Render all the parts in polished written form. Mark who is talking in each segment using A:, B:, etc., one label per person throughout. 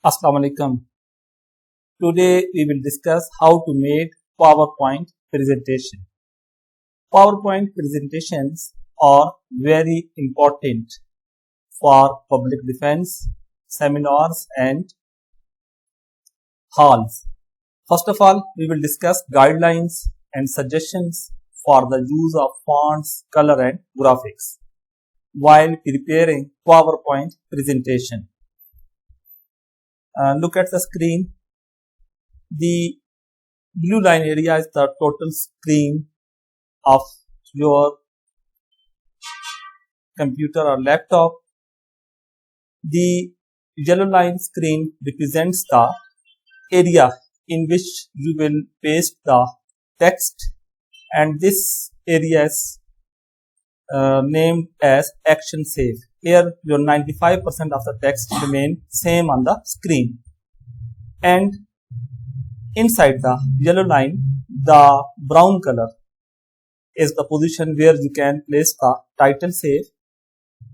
A: Assalamu alaikum. Today we will discuss how to make PowerPoint presentation. PowerPoint presentations are very important for public defense, seminars and halls. First of all, we will discuss guidelines and suggestions for the use of fonts, color and graphics while preparing PowerPoint presentation. Look at the screen. The blue line area is the total screen of your computer or laptop. The yellow line screen represents the area in which you will paste the text, and this area is named as action save. Here your 95% of the text remain same on the screen, and inside the yellow line the brown color is the position where you can place the title save.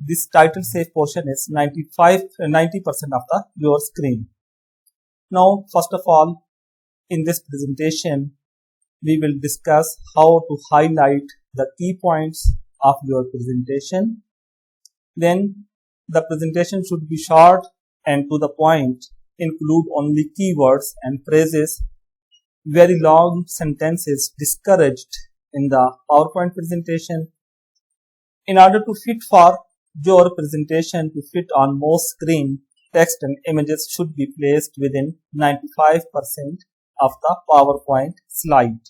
A: This title save portion is 90% of your screen. Now first of all, in this presentation we will discuss how to highlight the key points of your presentation. Then the presentation should be short and to the point, include only keywords and phrases. Very long sentences discouraged in the PowerPoint presentation. In order to fit for your presentation to fit on most screen, text and images should be placed within 95% of the PowerPoint slide.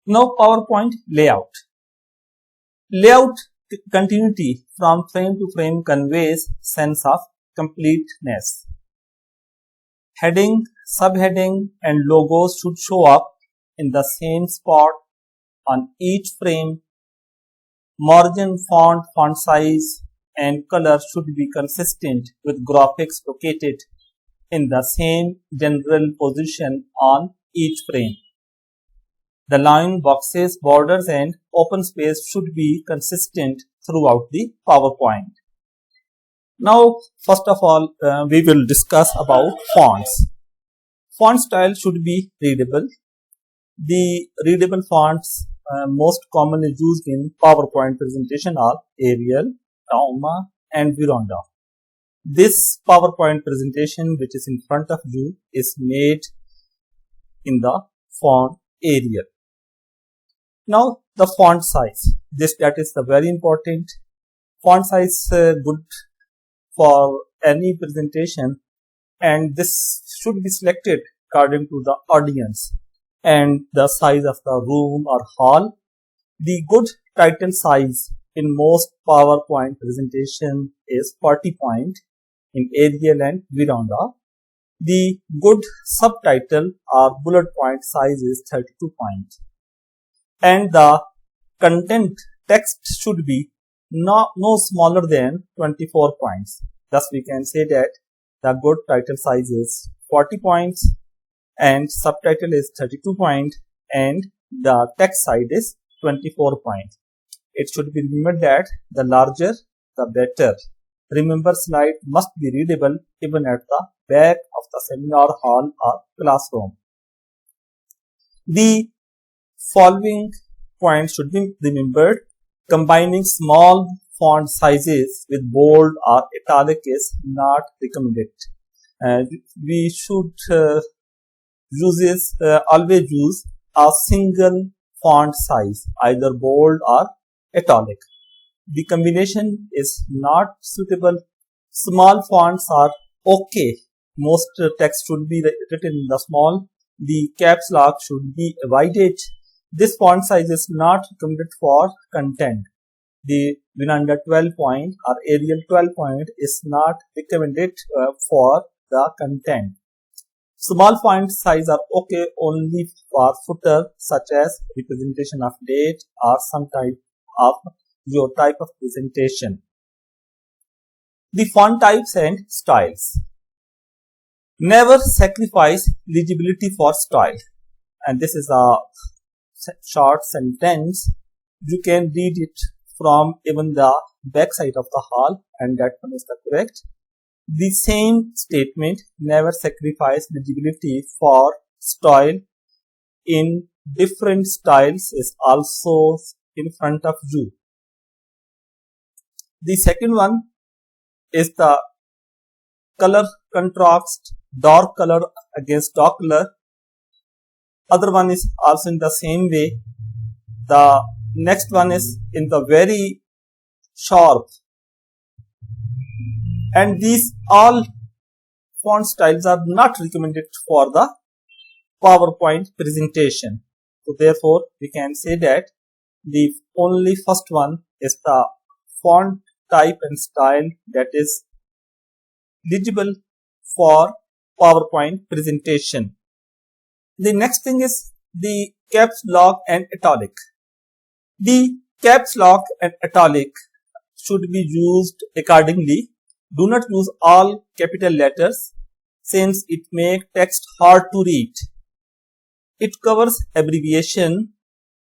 A: Now PowerPoint layout. Layout continuity from frame to frame conveys sense of completeness. Heading, subheading and logos should show up in the same spot on each frame. Margin, font size and color should be consistent with graphics located in the same general position on each frame. The line, boxes, borders and open space should be consistent throughout the PowerPoint. Now, first of all, we will discuss about fonts. Font style should be readable. The readable fonts most commonly used in PowerPoint presentation are Arial, Tauma and Veronda. This PowerPoint presentation which is in front of you is made in the font Arial. Now the font size, that is the very important. Font size good for any presentation, and this should be selected according to the audience and the size of the room or hall. The good title size in most PowerPoint presentation is 40 point in Arial and Veronda. The good subtitle or bullet point size is 32 point. And the content text should be no smaller than 24 points. Thus we can say that the good title size is 40 points and subtitle is 32 point and the text size is 24 point. It should be remembered that the larger the better. Remember, slide must be readable even at the back of the seminar hall or classroom. The following points should be remembered. Combining small font sizes with bold or italic is not recommended. We should always use a single font size, either bold or italic. The combination is not suitable. Small fonts are okay. Most text should be written in the small. The caps lock should be avoided. This font size is not recommended for content. The Veronda 12 point or Arial 12 point is not recommended for the content. Small font size are okay only for footer such as representation of date or some type of your type of presentation. The font types and styles. Never sacrifice legibility for style. And this is a short sentence. You can read it from even the back side of the hall, and that one is the correct. The same statement, never sacrifice legibility for style in different styles, is also in front of you. The second one is the color contrast, dark color against dark color. Other one is also in the same way. The next one is in the very sharp. And these all font styles are not recommended for the PowerPoint presentation. So therefore, we can say that the only first one is the font type and style that is legible for PowerPoint presentation. The next thing is the caps lock and italic. The caps lock and italic should be used accordingly. Do not use all capital letters since it makes text hard to read. It covers abbreviation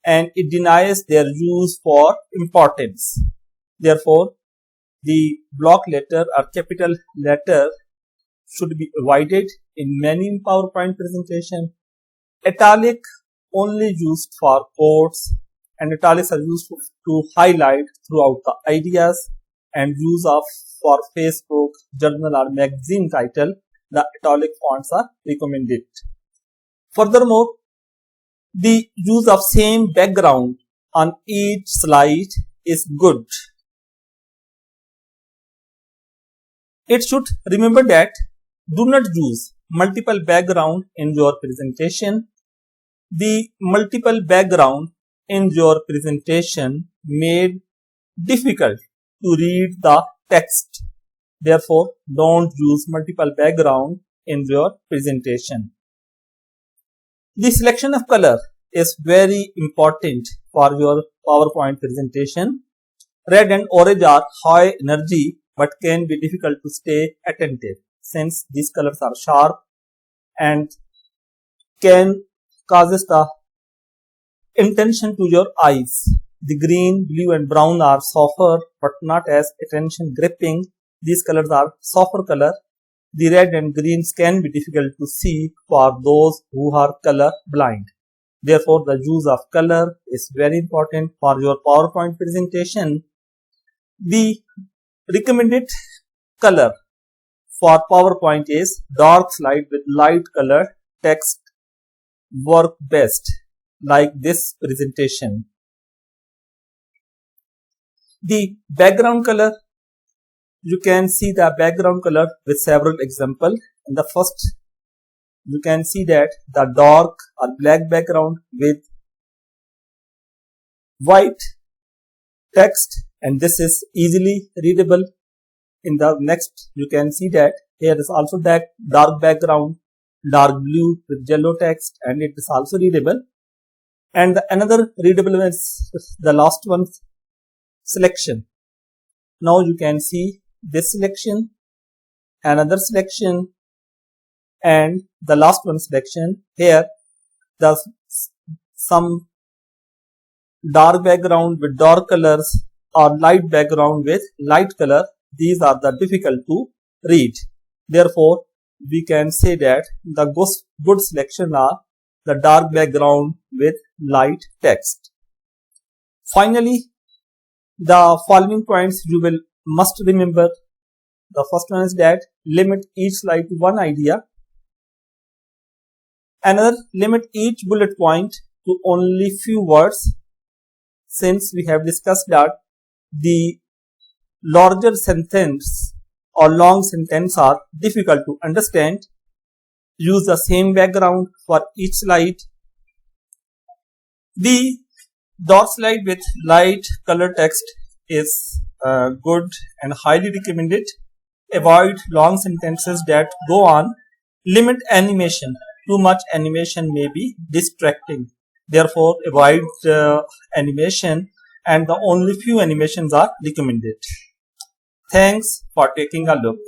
A: and it denies their use for importance. Therefore, the block letter or capital letter should be avoided in many PowerPoint presentation. Italic only used for quotes, and italics are used to highlight throughout the ideas, and use of for Facebook, journal or magazine title, the italic fonts are recommended. Furthermore, the use of same background on each slide is good. It should remember that do not use multiple background in your presentation. The multiple background in your presentation made difficult to read the text. Therefore, don't use multiple background in your presentation. The selection of color is very important for your PowerPoint presentation. Red and orange are high energy but can be difficult to stay attentive since these colors are sharp and can causes the intention to your eyes. The green, blue and brown are softer but not as attention gripping. These colors are softer color. The red and greens can be difficult to see for those who are color blind. Therefore, the use of color is very important for your PowerPoint presentation. The recommended color for PowerPoint is dark slide with light color text work best like this presentation. The background color, you can see the background color with several examples. In the first, you can see that the dark or black background with white text, and this is easily readable. In the next, you can see that here is also that dark background, dark blue with yellow text, and it is also readable. And another readable is the last one, selection. Now you can see this selection, another selection, and the last one selection. Here, some dark background with dark colors or light background with light color. These are the difficult to read. Therefore, we can say that the good selection are the dark background with light text. Finally, the following points you must remember. The first one is that limit each slide to one idea. Another, limit each bullet point to only few words. Since we have discussed that the larger sentence or long sentence are difficult to understand, use the same background for each slide. The dark slide with light color text is good and highly recommended. Avoid long sentences that go on. Limit animation. Too much animation may be distracting. Therefore, avoid animation, and the only few animations are recommended. Thanks for taking a look.